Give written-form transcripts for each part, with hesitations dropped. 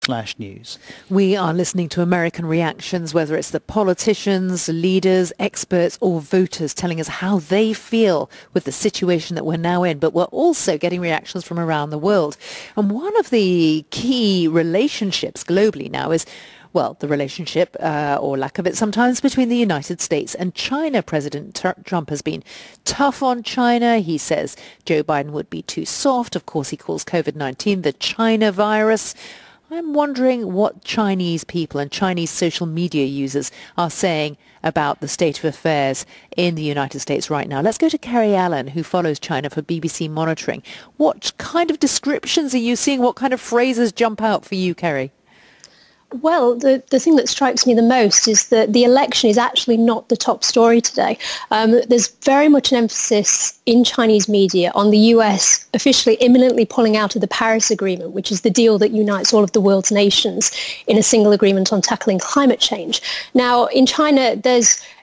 uk/news. We are listening to American reactions, whether it's the politicians, leaders, experts or voters telling us how they feel with the situation that we're now in. But we're also getting reactions from around the world. And one of the key relationships globally now is, well, the relationship, or lack of it sometimes, between the United States and China. President Trump has been tough on China. He says Joe Biden would be too soft. Of course, he calls COVID-19 the China virus. I'm wondering what Chinese people and Chinese social media users are saying about the state of affairs in the United States right now. Let's go to Kerry Allen, who follows China for BBC Monitoring. What kind of descriptions are you seeing? What kind of phrases jump out for you, Kerry? Well, the thing that strikes me the most is that the election is actually not the top story today. There's very much an emphasis in Chinese media on the US officially imminently pulling out of the Paris Agreement, which is the deal that unites all of the world's nations in a single agreement on tackling climate change. Now, in China,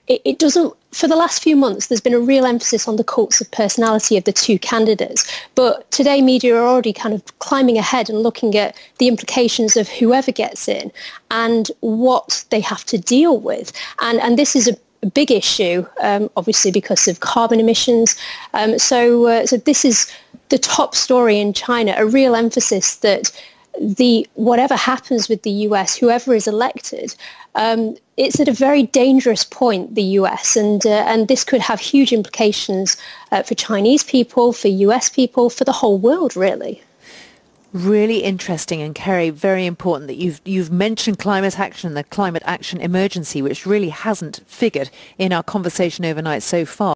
it doesn't, for the last few months, there's been a real emphasis on the cults of personality of the two candidates. But today, media are already kind of climbing ahead and looking at the implications of whoever gets in and what they have to deal with. And this is a big issue, obviously, because of carbon emissions. So this is the top story in China, a real emphasis that whatever happens with the US, whoever is elected, it's at a very dangerous point, the US, and this could have huge implications for Chinese people, for US people, for the whole world, really. Really interesting, and Kerry, very important that you've mentioned climate action, the climate action emergency, which really hasn't figured in our conversation overnight so far.